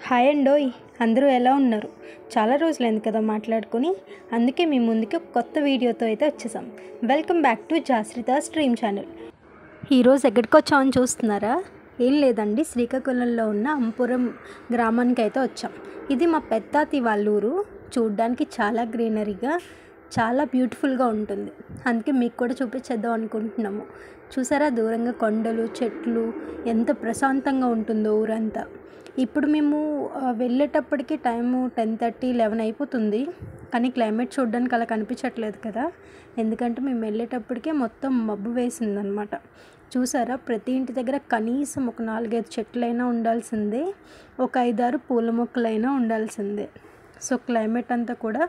Hi అండోయ్, అందరూ ఎలా ఉన్నారు? చాలా రోజులైంది కదా మాట్లాడుకుని. అందుకే మీ ముందుకి ఒక కొత్త వీడియోతో అయితే వచ్చేసాం. Welcome back to Jasrita stream channel. ఈరోజు ఎక్కడికి వచ్చామని చూస్తున్నారా? ఏం లేదండి, శ్రీకాకుళంలో ఉన్న అంపురం గ్రామానికి అయితే వచ్చాం. ఇది మా పెద్దాతి వాళ్ళ ఊరు. చూడ్డానికి చాలా గ్రీనరీగా, చాలా బ్యూటిఫుల్గా ఉంటుంది. అందుకే మీకు కూడా చూపించేద్దాం అనుకుంటున్నాము. చూసారా, దూరంగా కొండలు, చెట్లు, ఎంత ప్రశాంతంగా ఉంటుందో ఊరంతా. ఇప్పుడు మేము వెళ్ళేటప్పటికి టైము 10:30, 11 అయిపోతుంది. కానీ క్లైమేట్ చూడడానికి అలా కనిపించట్లేదు కదా, ఎందుకంటే మేము వెళ్ళేటప్పటికే మొత్తం మబ్బు వేసిందనమాట. చూసారా, ప్రతి ఇంటి దగ్గర కనీసం ఒక 4-5 చెట్లైనా ఉండాల్సిందే, ఒక 5-6 పూల మొక్కలైనా ఉండాల్సిందే. సో క్లైమేట్ అంతా కూడా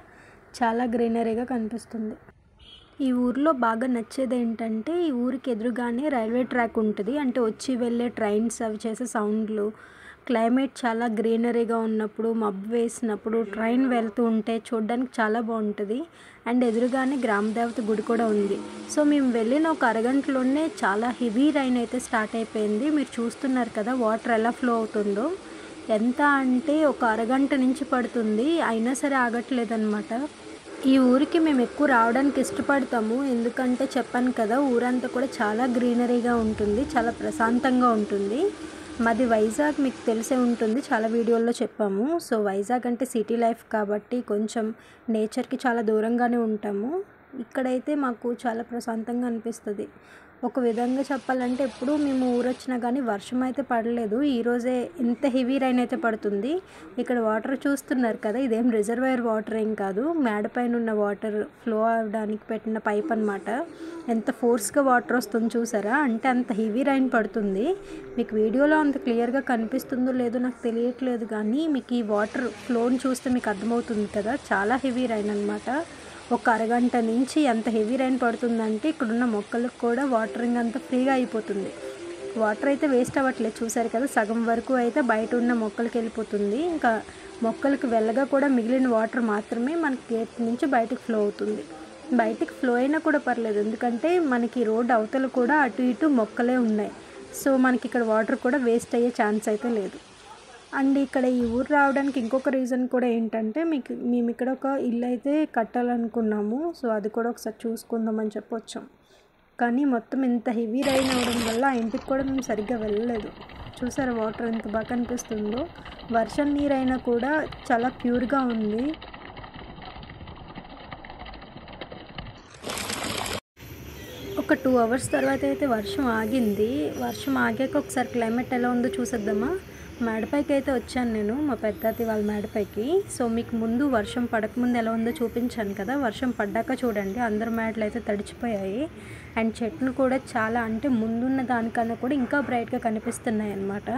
చాలా గ్రీనరీగా కనిపిస్తుంది. ఈ ఊరిలో బాగా నచ్చేది ఏంటంటే, ఈ ఊరికి ఎదురుగానే రైల్వే ట్రాక్ ఉంటుంది. అంటే వచ్చి వెళ్ళే ట్రైన్స్ అవి చేసే సౌండ్లు, క్లైమేట్ చాలా గ్రీనరీగా ఉన్నప్పుడు, మబ్బు వేసినప్పుడు ట్రైన్ వెళ్తూ ఉంటే చూడడానికి చాలా బాగుంటుంది. అండ్ ఎదురుగానే గ్రామదేవత గుడి కూడా ఉంది. సో మేము వెళ్ళిన ఒక అరగంటలోనే చాలా హెవీ రైన్ అయితే స్టార్ట్ అయిపోయింది. మీరు చూస్తున్నారు కదా వాటర్ ఎలా ఫ్లో అవుతుందో. ఎంత అంటే ఒక అరగంట నుంచి పడుతుంది, అయినా సరే ఆగట్లేదన్నమాట. ఈ ఊరికి మేము ఎక్కువ రావడానికి ఇష్టపడతాము, ఎందుకంటే చెప్పాను కదా, ఊరంతా కూడా చాలా గ్రీనరీగా ఉంటుంది, చాలా ప్రశాంతంగా ఉంటుంది. మాది వైజాగ్, మీకు తెలిసే ఉంటుంది, చాలా వీడియోల్లో చెప్పాము. సో వైజాగ్ అంటే సిటీ లైఫ్ కాబట్టి కొంచెం నేచర్కి చాలా దూరంగానే ఉంటాము. ఇక్కడైతే మాకు చాలా ప్రశాంతంగా అనిపిస్తుంది. ఒక విధంగా చెప్పాలంటే ఎప్పుడు మేము ఊరు వచ్చినా కానీ వర్షం అయితే పడలేదు. ఈరోజే ఇంత హెవీ రైన్ అయితే పడుతుంది. ఇక్కడ వాటర్ చూస్తున్నారు కదా, ఇదేం రిజర్వాయర్ వాటర్ ఏం కాదు, మేడపైన ఉన్న వాటర్ ఫ్లో అవడానికి పెట్టిన పైప్ అనమాట. ఎంత ఫోర్స్గా వాటర్ వస్తుంది చూసారా, అంటే అంత హెవీ రైన్ పడుతుంది. మీకు వీడియోలో అంత క్లియర్గా కనిపిస్తుందో లేదో నాకు తెలియట్లేదు, కానీ మీకు ఈ వాటర్ ఫ్లోని చూస్తే మీకు అర్థమవుతుంది కదా, చాలా హెవీ రైన్ అనమాట. ఒక అరగంట నుంచి ఎంత హెవీ రైన్ పడుతుందంటే ఇక్కడున్న మొక్కలకు కూడా వాటరింగ్ అంతా ఫ్రీగా అయిపోతుంది. వాటర్ అయితే వేస్ట్ అవ్వట్లేదు, చూసారు కదా, సగం వరకు అయితే బయట ఉన్న మొక్కలకి వెళ్ళిపోతుంది. ఇంకా మొక్కలకు వెళ్ళగా కూడా మిగిలిన వాటర్ మాత్రమే మనకి గేట్ నుంచి బయటకు ఫ్లో అవుతుంది. బయటికి ఫ్లో అయినా కూడా పర్లేదు, ఎందుకంటే మనకి రోడ్ అవతల కూడా అటు ఇటు మొక్కలే ఉన్నాయి. సో మనకి ఇక్కడ వాటర్ కూడా వేస్ట్ అయ్యే ఛాన్స్ అయితే లేదు. అండ్ ఇక్కడ ఈ ఊరు రావడానికి ఇంకొక రీజన్ కూడా ఏంటంటే, మేము ఇక్కడ ఒక ఇల్లు అయితే కట్టాలనుకున్నాము. సో అది కూడా ఒకసారి చూసుకుందామని చెప్పొచ్చాం. కానీ మొత్తం ఇంత హెవీ రైన్ అవ్వడం వల్ల ఆ ఇంటికి కూడా మేము సరిగ్గా వెళ్ళలేదు. చూసారా వాటర్ ఎంత బాగా కనిపిస్తుందో, వర్షం నీరైనా కూడా చాలా ప్యూర్గా ఉంది. ఒక 2 అవర్స్ తర్వాత అయితే వర్షం ఆగింది. వర్షం ఆగాక ఒకసారి క్లైమేట్ ఎలా ఉందో చూసేద్దామా. మేడపైకి అయితే వచ్చాను నేను, మా పెద్దాతి వాళ్ళ మేడపైకి. సో మీకు ముందు వర్షం పడకముందు ఎలా ఉందో చూపించాను కదా, వర్షం పడ్డాక చూడండి అందరు మేడలు అయితే తడిచిపోయాయి. అండ్ చెట్లు కూడా చాలా, అంటే ముందున్న దానికన్నా కూడా ఇంకా బ్రైట్గా కనిపిస్తున్నాయి అన్నమాట.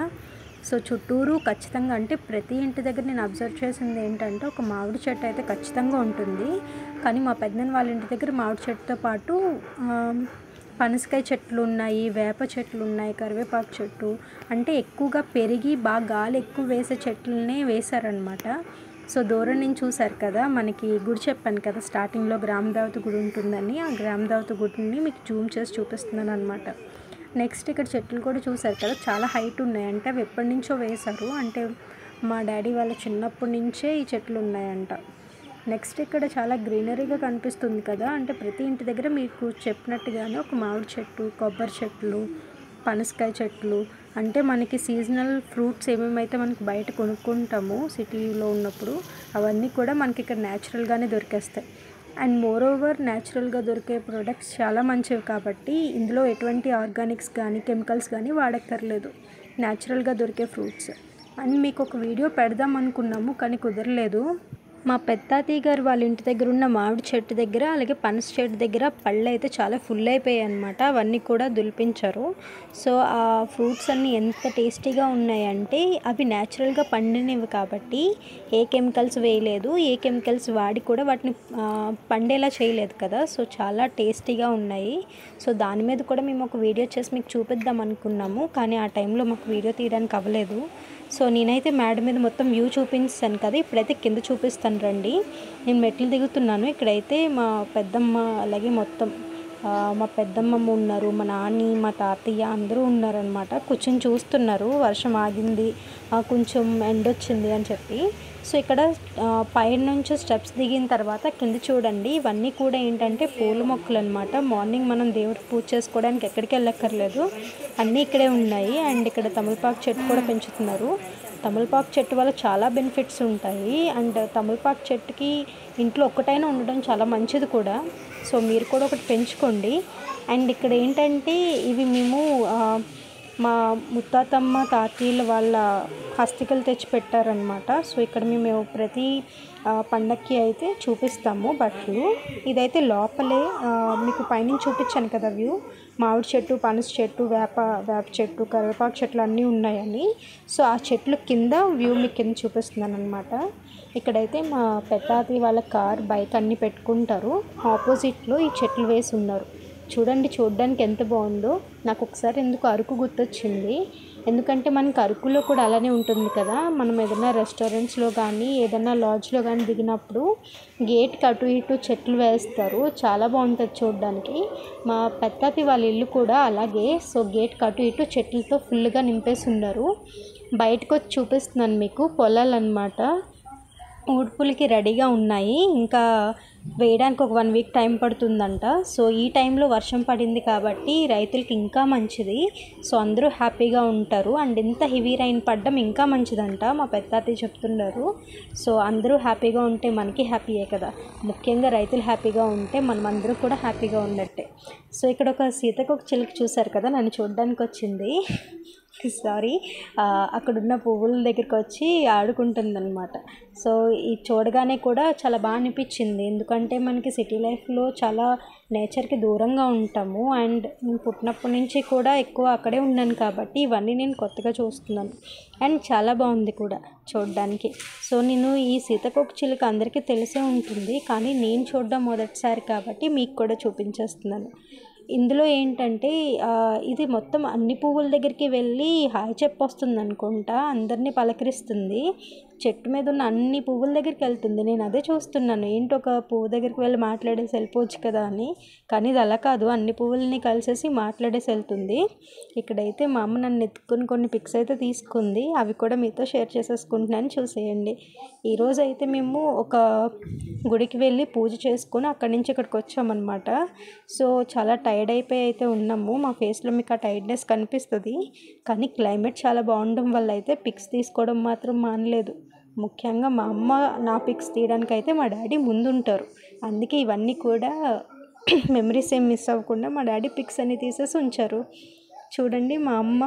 సో చుట్టూరు ఖచ్చితంగా, అంటే ప్రతి ఇంటి దగ్గర నేను అబ్జర్వ్ చేసింది ఏంటంటే, ఒక మామిడి చెట్టు అయితే ఖచ్చితంగా ఉంటుంది. కానీ మా పెద్దనాన్న వాళ్ళ ఇంటి దగ్గర మామిడి చెట్టుతో పాటు పనసకాయ చెట్లు ఉన్నాయి, వేప చెట్లు ఉన్నాయి, కరివేపాకు చెట్టు, అంటే ఎక్కువగా పెరిగి బాగా గాలి ఎక్కువ వేసే చెట్లనే వేశారనమాట. సో దూరం నుంచి చూసారు కదా, మనకి గుడి చెప్పాను కదా స్టార్టింగ్లో గ్రామదేవత గుడి ఉంటుందని, ఆ గ్రామదేవత గుడిని మీకు జూమ్ చేసి చూపిస్తున్నాను అనమాట. నెక్స్ట్ ఇక్కడ చెట్లు కూడా చూసారు కదా, చాలా హైట్ ఉన్నాయి, అంటే అవి ఎప్పటి నుంచో వేశారు, అంటే మా డాడీ వాళ్ళ చిన్నప్పటి నుంచే ఈ చెట్లు ఉన్నాయంట. నెక్స్ట్ ఇక్కడ చాలా గ్రీనరీగా కనిపిస్తుంది కదా, అంటే ప్రతి ఇంటి దగ్గర మీకు చెప్పినట్టుగానే ఒక మామిడి చెట్టు, కొబ్బరి చెట్లు, పనసకాయ చెట్లు, అంటే మనకి సీజనల్ ఫ్రూట్స్ ఏమేమైతే మనకి బయట కొనుక్కుంటామో సిటీలో ఉన్నప్పుడు, అవన్నీ కూడా మనకి ఇక్కడ న్యాచురల్గానే దొరికేస్తాయి. అండ్ మోర్ ఓవర్ న్యాచురల్గా దొరికే ప్రొడక్ట్స్ చాలా మంచివి కాబట్టి ఇందులో ఎటువంటి ఆర్గానిక్స్ కానీ కెమికల్స్ కానీ వాడక్కర్లేదు, న్యాచురల్గా దొరికే ఫ్రూట్స్. అండ్ మీకు ఒక వీడియో పెడదాం అనుకున్నాము కానీ కుదరలేదు. మా పెద్దాతయ్య గారు వాళ్ళ ఇంటి దగ్గర ఉన్న మామిడి చెట్టు దగ్గర, అలాగే పనస చెట్టు దగ్గర పళ్ళు అయితే చాలా ఫుల్ అయిపోయాయి అనమాట, అవన్నీ కూడా దులిపించారు. సో ఆ ఫ్రూట్స్ అన్నీ ఎంత టేస్టీగా ఉన్నాయంటే, అవి న్యాచురల్గా పండినవి కాబట్టి ఏ కెమికల్స్ వేయలేదు, ఏ కెమికల్స్ వాడి కూడా వాటిని పండేలా చేయలేదు కదా. సో చాలా టేస్టీగా ఉన్నాయి. సో దాని మీద కూడా మేము ఒక వీడియో చేసి మీకు చూపిద్దాం అనుకున్నాము, కానీ ఆ టైంలో మాకు వీడియో తీయడానికి అవ్వలేదు. సో నేనైతే మేడ మీద మొత్తం వ్యూ చూపించాను కదా, ఇప్పుడైతే కింద చూపిస్తాను రండి. నేను మెట్లు దిగుతున్నాను. ఇక్కడైతే మా పెద్దమ్మ అలాగే మొత్తం మా పెద్దమ్మమ్మ ఉన్నారు, మా నాని, మా తాతయ్య అందరూ ఉన్నారనమాట. కూర్చొని చూస్తున్నారు. వర్షం ఆగింది, కొంచెం ఎండొచ్చింది అని చెప్పి. సో ఇక్కడ పైన నుంచి స్టెప్స్ దిగిన తర్వాత కింద చూడండి, ఇవన్నీ కూడా ఏంటంటే పూల మొక్కలు అనమాట. మార్నింగ్ మనం దేవుడికి పూజ చేసుకోవడానికి ఎక్కడికి వెళ్ళక్కర్లేదు, అన్నీ ఇక్కడే ఉన్నాయి. అండ్ ఇక్కడ తమలపాకు చెట్టు కూడా పెంచుతున్నారు. తమలపాకు చెట్టు వల్ల చాలా బెనిఫిట్స్ ఉంటాయి. అండ్ తమలపాకు చెట్టుకి ఇంట్లో ఒక్కటైనా ఉండడం చాలా మంచిది కూడా. సో మీరు కూడా ఒకటి పెంచుకోండి. అండ్ ఇక్కడ ఏంటంటే ఇవి మేము మా ముత్తాతమ్మ తాతయ్యల వాళ్ళ హస్తికలు తెచ్చి పెట్టారనమాట. సో ఇక్కడ మేము ప్రతి పండక్కి అయితే చూపిస్తాము బట్టలు. ఇదైతే లోపలే మీకు పైనుంచి చూపించాను కదా వ్యూ, మామిడి చెట్టు, పనస చెట్టు, వేప చెట్టు, కరివేపాకు చెట్లు అన్నీ ఉన్నాయని. సో ఆ చెట్లు కింద వ్యూ మీకు కింద చూపిస్తున్నాను అనమాట. ఇక్కడైతే మా పెద్దాది వాళ్ళ కార్, బైక్ అన్నీ పెట్టుకుంటారు. ఆపోజిట్లో ఈ చెట్లు వేసి ఉన్నారు. చూడండి, చూడడానికి ఎంత బాగుందో. నాకు ఒకసారి ఎందుకు అరకు గుర్తొచ్చింది. ఎందుకంటే మనకి అరకులో కూడా అలానే ఉంటుంది కదా. మనం ఏదైనా రెస్టారెంట్స్లో కానీ ఏదైనా లాడ్జ్లో కానీ దిగినప్పుడు గేట్కి అటు ఇటు చెట్లు వేస్తారు, చాలా బాగుంటుంది చూడడానికి. మా పెద్దతి వాళ్ళ ఇల్లు కూడా అలాగే. సో గేట్కి అటు ఇటు చెట్లతో ఫుల్గా నింపేసి ఉన్నారు. బయటకు వచ్చి చూపిస్తున్నాను మీకు, పొలాలు అన్నమాట. ఊడ్పులకి రెడీగా ఉన్నాయి, ఇంకా వేయడానికి ఒక 1 వీక్ టైం పడుతుందంట. సో ఈ టైంలో వర్షం పడింది కాబట్టి రైతులకి ఇంకా మంచిది. సో అందరూ హ్యాపీగా ఉంటారు. అండ్ ఇంత హెవీ రైన్ పడడం ఇంకా మంచిదంట, మా పెద్దాతయ్య చెప్తున్నారు. సో అందరూ హ్యాపీగా ఉంటే మనకి హ్యాపీయే కదా. ముఖ్యంగా రైతులు హ్యాపీగా ఉంటే మనమందరూ కూడా హ్యాపీగా ఉన్నట్టే. సో ఇక్కడ ఒక సీతకొక చిలుక చూశారు కదా, నన్ను చూడడానికి వచ్చింది. సారీ, అక్కడున్న పువ్వుల దగ్గరికి వచ్చి ఆడుకుంటుందన్నమాట. సో ఇది చూడగానే కూడా చాలా బాగా అనిపించింది. ఎందుకంటే మనకి సిటీ లైఫ్లో చాలా నేచర్కి దూరంగా ఉంటాము. అండ్ నేను పుట్టినప్పటి నుంచి కూడా ఎక్కువ అక్కడే ఉన్నాను కాబట్టి ఇవన్నీ నేను కొత్తగా చూస్తున్నాను. అండ్ చాలా బాగుంది కూడా చూడడానికి. సో నేను ఈ సీతకొక చిలుక అందరికీ తెలిసే ఉంటుంది, కానీ నేను చూడడం మొదటిసారి కాబట్టి మీకు కూడా చూపించేస్తున్నాను. ఇందులో ఏంటంటే ఇది మొత్తం అన్ని పువ్వుల దగ్గరికి వెళ్ళి హాయ్ చెప్పొస్తుంది అనుకుంటా, అందరినీ పలకరిస్తుంది. చెట్టు మీద ఉన్న అన్ని పువ్వుల దగ్గరికి వెళ్తుంది. నేను అదే చూస్తున్నాను, ఏంటి ఒక పువ్వు దగ్గరికి వెళ్ళి మాట్లాడేసి వెళ్ళిపోవచ్చు కదా అని. కానీ ఇది అలా కాదు, అన్ని పువ్వులని కలిసేసి మాట్లాడేసి వెళ్తుంది. ఇక్కడైతే మా అమ్మ నన్ను ఎత్తుకుని కొన్ని పిక్స్ అయితే తీసుకుంది, అవి కూడా మీతో షేర్ చేసేసుకుంటున్నాను, చూసేయండి. ఈరోజు అయితే మేము ఒక గుడికి వెళ్ళి పూజ చేసుకొని అక్కడి నుంచి ఇక్కడికి వచ్చామన్నమాట. సో చాలా టైర్డ్ అయిపోయి అయితే ఉన్నాము. మా ఫేస్లో మీకు ఆ టైర్డ్నెస్ కనిపిస్తుంది, కానీ క్లైమేట్ చాలా బాగుండడం వల్ల అయితే పిక్స్ తీసుకోవడం మాత్రం మానలేదు. ముఖ్యంగా మా అమ్మ నా పిక్స్ తీయడానికి అయితే మా డాడీ ముందుంటారు. అందుకే ఇవన్నీ కూడా మెమరీస్ ఏం మిస్ అవ్వకుండా మా డాడీ పిక్స్ అన్ని తీసేసి ఉంచారు. చూడండి, మా అమ్మ,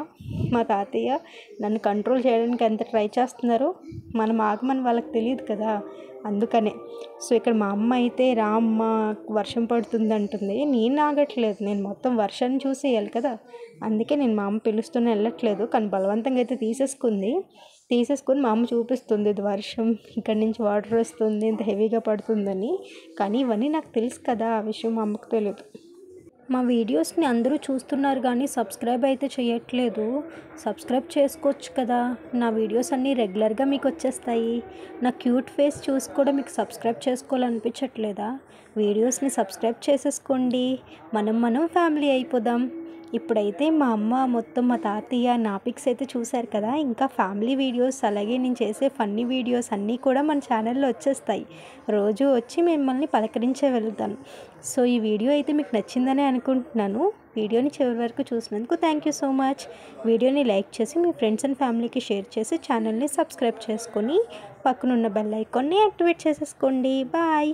మా తాతయ్య నన్ను కంట్రోల్ చేయడానికి ఎంత ట్రై చేస్తున్నారో. మనం ఆగమని వాళ్ళకి తెలియదు కదా, అందుకనే. సో ఇక్కడ మా అమ్మ అయితే రామ్మ వర్షం పడుతుంది అంటుంది. నేను ఆగట్లేదు, నేను మొత్తం వర్షాన్ని చూసేయాలి కదా, అందుకే నేను మా అమ్మ పిలుస్తూనే వెళ్ళట్లేదు. కానీ బలవంతంగా అయితే తీసేసుకొని మా అమ్మ చూపిస్తుంది, ఇది వర్షం, ఇక్కడి నుంచి వాటర్ వస్తుంది, ఇంత హెవీగా పడుతుందని. కానీ ఇవన్నీ నాకు తెలుసు కదా, ఆ విషయం మా అమ్మకు తెలియదు. మా వీడియోస్ని అందరూ చూస్తున్నారు కానీ సబ్స్క్రైబ్ అయితే చేయట్లేదు. సబ్స్క్రైబ్ చేసుకోవచ్చు కదా, నా వీడియోస్ అన్నీ రెగ్యులర్గా మీకు వచ్చేస్తాయి. నా క్యూట్ ఫేస్ చూసి కూడా మీకు సబ్స్క్రైబ్ చేసుకోవాలనిపించట్లేదా? వీడియోస్ని సబ్స్క్రైబ్ చేసేసుకోండి, మనం ఫ్యామిలీ అయిపోదాం. ఇప్పుడైతే మా అమ్మ, మొత్తం మా తాతయ్య నా పిక్స్ అయితే చూశారు కదా. ఇంకా ఫ్యామిలీ వీడియోస్, అలాగే నేను చేసే ఫన్నీ వీడియోస్ అన్నీ కూడా మన ఛానల్లో వచ్చేస్తాయి. రోజు వచ్చి మిమ్మల్ని పలకరించే వెళ్తాను. సో ఈ వీడియో అయితే మీకు నచ్చిందనే అనుకుంటున్నాను. వీడియోని చివరి వరకు చూసినందుకు థ్యాంక్ యూ సో మచ్. వీడియోని లైక్ చేసి మీ ఫ్రెండ్స్ అండ్ ఫ్యామిలీకి షేర్ చేసి ఛానల్ని సబ్స్క్రైబ్ చేసుకొని పక్కనున్న బెల్ ఐకాన్ని యాక్టివేట్ చేసేసుకోండి. బాయ్.